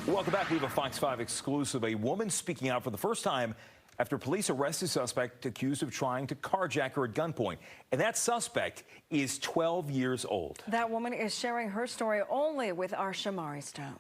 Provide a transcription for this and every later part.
Welcome back. We have a Fox 5 exclusive. A woman speaking out for the first time after police arrest a suspect accused of trying to carjack her at gunpoint. And that suspect is 12 years old. That woman is sharing her story only with our Shamari Stone.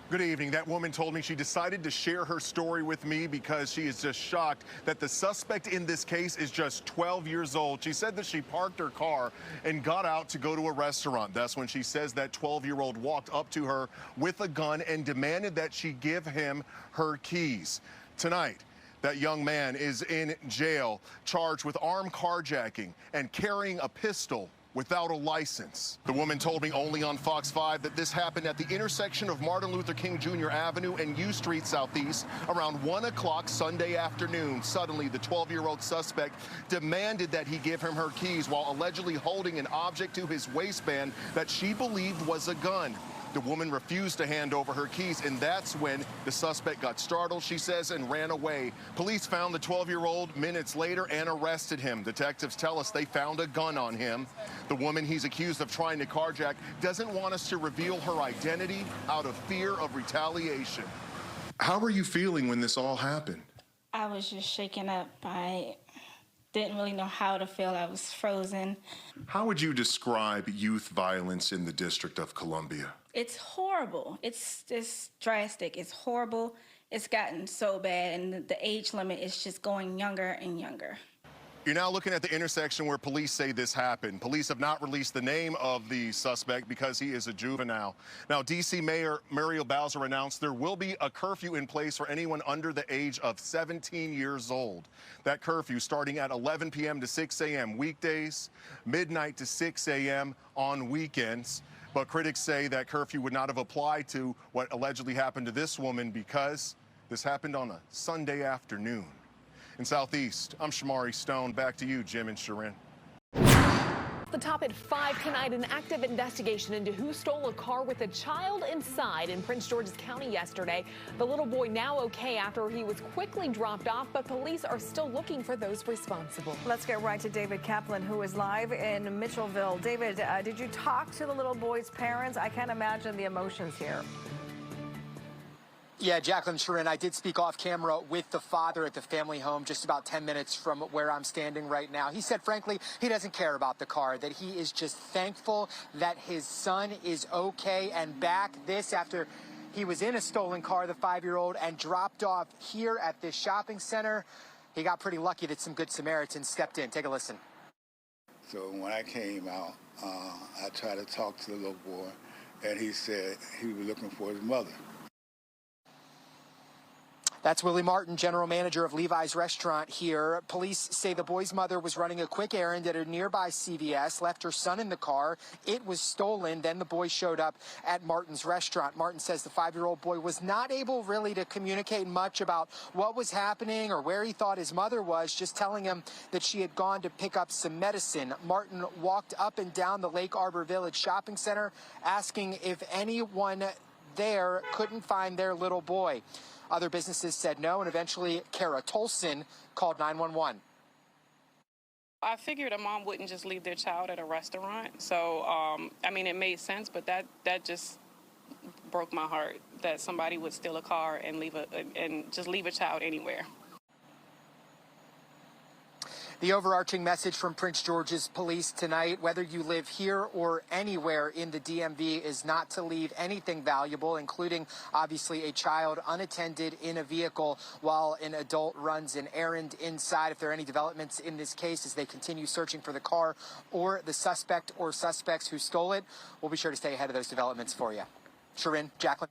Good evening. That woman told me she decided to share her story with me because she is just shocked that the suspect in this case is just 12 years old. She said that she parked her car and got out to go to a restaurant. That's when she says that 12-year-old walked up to her with a gun and demanded that she give him her keys. Tonight, that young man is in jail, charged with armed carjacking and carrying a pistol without a license. The woman told me only on Fox 5 that this happened at the intersection of Martin Luther King Jr. Avenue and U Street Southeast around 1 o'clock Sunday afternoon. Suddenly, the 12-year-old suspect demanded that he give him her keys while allegedly holding an object to his waistband that she believed was a gun. The woman refused to hand over her keys, and that's when the suspect got startled, she says, and ran away. Police found the 12-year-old minutes later and arrested him. Detectives tell us they found a gun on him. The woman he's accused of trying to carjack doesn't want us to reveal her identity out of fear of retaliation. How were you feeling when this all happened? I was just shaken up. I didn't really know how to feel. I was frozen. How would you describe youth violence in the District of Columbia? It's horrible. It's drastic. It's horrible. It's gotten so bad, and the age limit is just going younger and younger. You're now looking at the intersection where police say this happened. Police have not released the name of the suspect because he is a juvenile. Now, D.C. Mayor Muriel Bowser announced there will be a curfew in place for anyone under the age of 17 years old. That curfew starting at 11 p.m. to 6 a.m. weekdays, midnight to 6 a.m. on weekends. But critics say that curfew would not have applied to what allegedly happened to this woman because this happened on a Sunday afternoon. In Southeast, I'm Shamari Stone. Back to you, Jim and Sharon. The top at 5 tonight, an active investigation into who stole a car with a child inside in Prince George's County yesterday. The little boy now okay after he was quickly dropped off, but police are still looking for those responsible. Let's get right to David Kaplan, who is live in Mitchellville. David, did you talk to the little boy's parents? I can't imagine the emotions here. Yeah, Jacqueline, Sharon, I did speak off camera with the father at the family home just about 10 minutes from where I'm standing right now. He said, frankly, he doesn't care about the car, that he is just thankful that his son is okay and back. This after he was in a stolen car, the 5-year-old, and dropped off here at this shopping center. He got pretty lucky that some good Samaritans stepped in. Take a listen. So when I came out, I tried to talk to the little boy, and he said he was looking for his mother. That's Willie Martin, general manager of Levi's restaurant here. Police say the boy's mother was running a quick errand at a nearby CVS, left her son in the car. It was stolen. Then the boy showed up at Martin's restaurant. Martin says the 5-year-old boy was not able really to communicate much about what was happening or where he thought his mother was, just telling him that she had gone to pick up some medicine. Martin walked up and down the Lake Arbor Village shopping center, asking if anyone there couldn't find their little boy. Other businesses said no, and eventually Kara Tolson called 911. I figured a mom wouldn't just leave their child at a restaurant. So, I mean, it made sense, but that just broke my heart that somebody would steal a car and just leave a child anywhere. The overarching message from Prince George's police tonight, whether you live here or anywhere in the DMV, is not to leave anything valuable, including obviously a child unattended in a vehicle while an adult runs an errand inside. If there are any developments in this case as they continue searching for the car or the suspect or suspects who stole it, we'll be sure to stay ahead of those developments for you. Sharon, Jacqueline.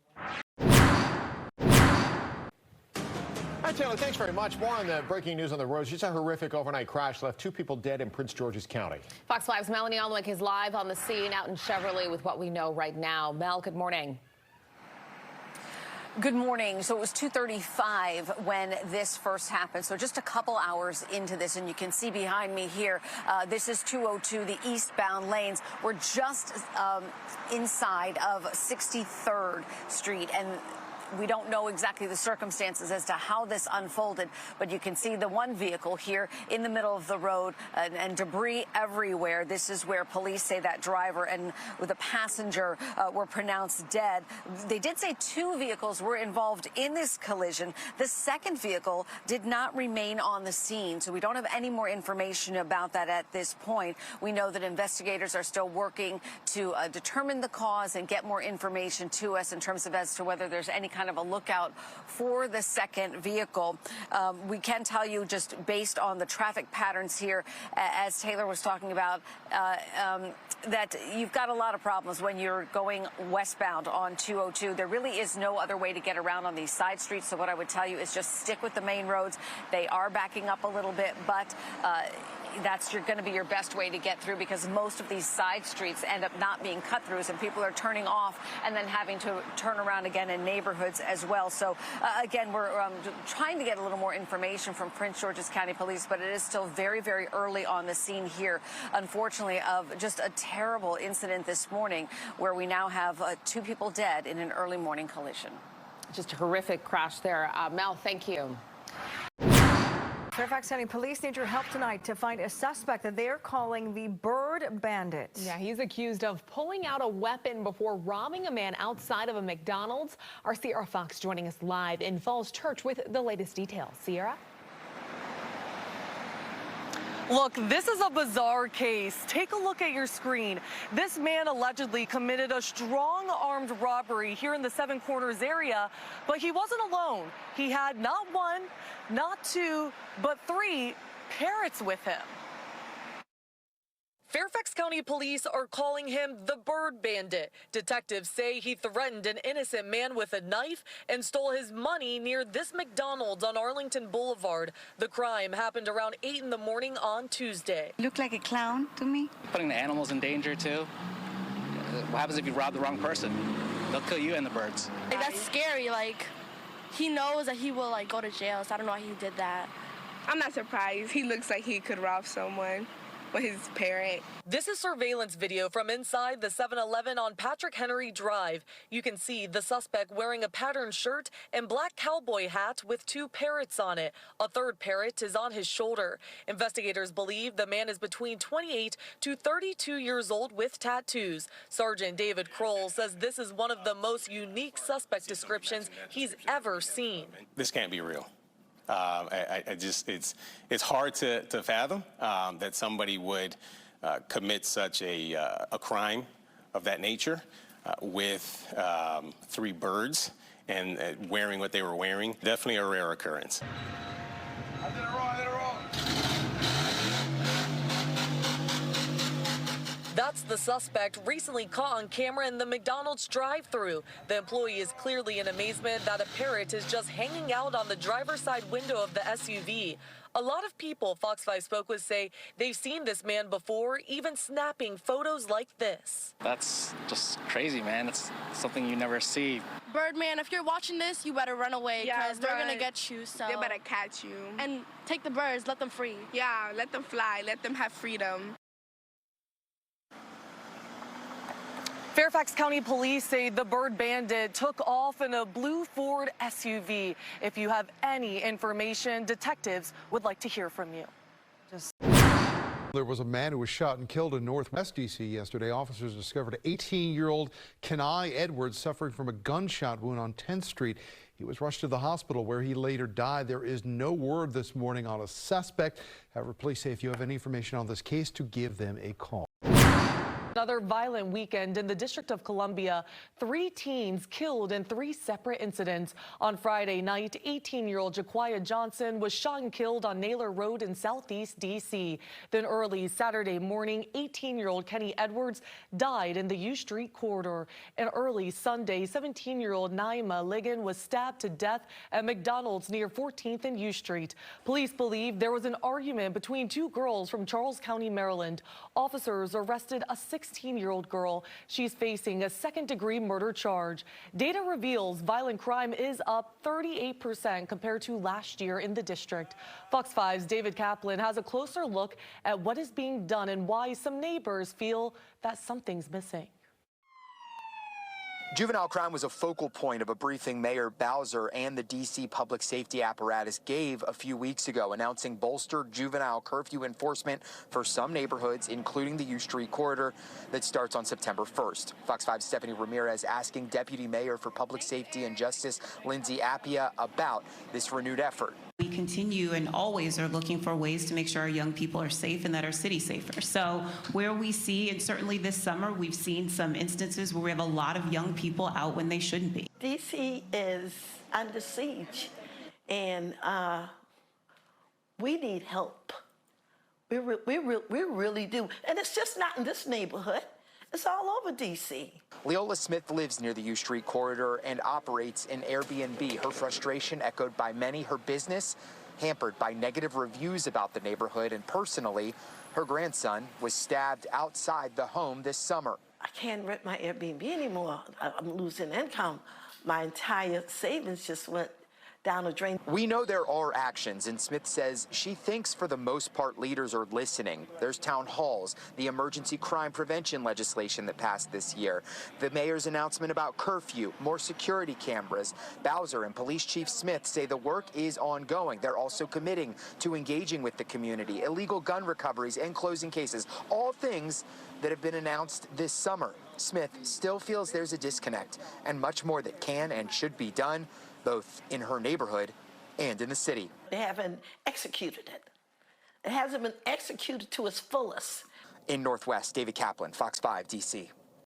All right, Taylor, thanks very much. More on the breaking news on the roads. Just a horrific overnight crash left 2 people dead in Prince George's County. Fox 5's Melanie Alnwick is live on the scene out in Chevrolet with what we know right now. Mel, good morning. Good morning. So it was 2:35 when this first happened. So just a couple hours into this, and you can see behind me here, this is 202, the eastbound lanes. We're just inside of 63rd Street, and we don't know exactly the circumstances as to how this unfolded, but you can see the one vehicle here in the middle of the road and debris everywhere. This is where police say that driver and the passenger were pronounced dead. They did say 2 vehicles were involved in this collision. The second vehicle did not remain on the scene, so we don't have any more information about that at this point. We know that investigators are still working to determine the cause and get more information to us in terms of as to whether there's any kind of a lookout for the second vehicle. We can tell you, just based on the traffic patterns here, as Taylor was talking about, that you've got a lot of problems when you're going westbound on 202. There really is no other way to get around on these side streets. So what I would tell you is just stick with the main roads. They are backing up a little bit, but that's going to be your best way to get through, because most of these side streets end up not being cut throughs and people are turning off and then having to turn around again in neighborhoods as well. So again, we're trying to get a little more information from Prince George's County Police, but it is still very, very early on the scene here, unfortunately, of just a terrible incident this morning where we now have 2 people dead in an early morning collision. Just a horrific crash there. Mel, thank you. Fairfax County Police need your help tonight to find a suspect that they are calling the Bird Bandit. Yeah, he's accused of pulling out a weapon before robbing a man outside of a McDonald's. Our Sierra Fox joining us live in Falls Church with the latest details. Sierra? Look, this is a bizarre case. Take a look at your screen. This man allegedly committed a strong armed robbery here in the Seven Corners area, but he wasn't alone. He had not 1, not 2, but 3 parrots with him. Fairfax County Police are calling him the Bird Bandit. Detectives say he threatened an innocent man with a knife and stole his money near this McDonald's on Arlington Boulevard. The crime happened around 8 in the morning on Tuesday. Looked like a clown to me. Putting the animals in danger, too. What happens if you rob the wrong person? They'll kill you and the birds. That's scary. Like, he knows that he will, like, go to jail, so I don't know why he did that. I'm not surprised. He looks like he could rob someone with his parrot. This is surveillance video from inside the 7-Eleven on Patrick Henry Drive. You can see the suspect wearing a patterned shirt and black cowboy hat with 2 parrots on it. A third parrot is on his shoulder. Investigators believe the man is between 28 to 32 years old with tattoos. Sergeant David Kroll says this is one of the most unique suspect descriptions he's ever seen. This can't be real. It's hard to fathom that somebody would commit such a crime of that nature with 3 birds and wearing what they were wearing. Definitely a rare occurrence. I did it wrong, That's the suspect recently caught on camera in the McDonald's drive-thru. The employee is clearly in amazement that a parrot is just hanging out on the driver's side window of the SUV. A lot of people Fox 5 spoke with say they've seen this man before, even snapping photos like this. That's just crazy, man. It's something you never see. Birdman, if you're watching this, you better run away, because they're going to get you. So They better catch you. And take the birds, let them free. Yeah, let them fly, let them have freedom. Fairfax County Police say the Bird Bandit took off in a blue Ford SUV. If you have any information, detectives would like to hear from you. There was a man who was shot and killed in Northwest D.C. yesterday. Officers discovered 18-year-old Kenai Edwards suffering from a gunshot wound on 10th Street. He was rushed to the hospital where he later died. There is no word this morning on a suspect. However, police say if you have any information on this case, to give them a call. Another violent weekend in the District of Columbia. 3 teens killed in 3 separate incidents. On Friday night, 18-year-old Jaquiah Johnson was shot and killed on Naylor Road in Southeast D.C. Then early Saturday morning, 18-year-old Kenny Edwards died in the U Street corridor. And early Sunday, 17-year-old Naima Ligon was stabbed to death at McDonald's near 14th and U Street. Police believe there was an argument between 2 girls from Charles County, Maryland. Officers arrested a 16-year-old girl. She's facing a second-degree murder charge. Data reveals violent crime is up 38% compared to last year in the district. Fox 5's David Kaplan has a closer look at what is being done and why some neighbors feel that something's missing. Juvenile crime was a focal point of a briefing Mayor Bowser and the D.C. public safety apparatus gave a few weeks ago, announcing bolstered juvenile curfew enforcement for some neighborhoods, including the U Street corridor, that starts on September 1st. Fox 5's Stephanie Ramirez asking Deputy Mayor for Public Safety and Justice Lindsay Appia about this renewed effort. We continue and always are looking for ways to make sure our young people are safe and that our city's safer. So where we see, and certainly this summer, we've seen some instances where we have a lot of young people out when they shouldn't be. DC is under siege, and we need help. We really do. And it's just not in this neighborhood. It's all over D.C. Leola Smith lives near the U Street corridor and operates an Airbnb. Her frustration echoed by many. Her business hampered by negative reviews about the neighborhood. And personally, her grandson was stabbed outside the home this summer. I can't rent my Airbnb anymore. I'm losing income. My entire savings just went down the drain. We know there are actions, and Smith says she thinks for the most part leaders are listening. There's town halls, the emergency crime prevention legislation that passed this year, the mayor's announcement about curfew, more security cameras. Bowser and Police Chief Smith say the work is ongoing. They're also committing to engaging with the community, illegal gun recoveries and closing cases, all things that have been announced this summer. Smith still feels there's a disconnect and much more that can and should be done, both in her neighborhood and in the city. They haven't executed it. It hasn't been executed to its fullest. In Northwest, David Kaplan, Fox 5, D.C.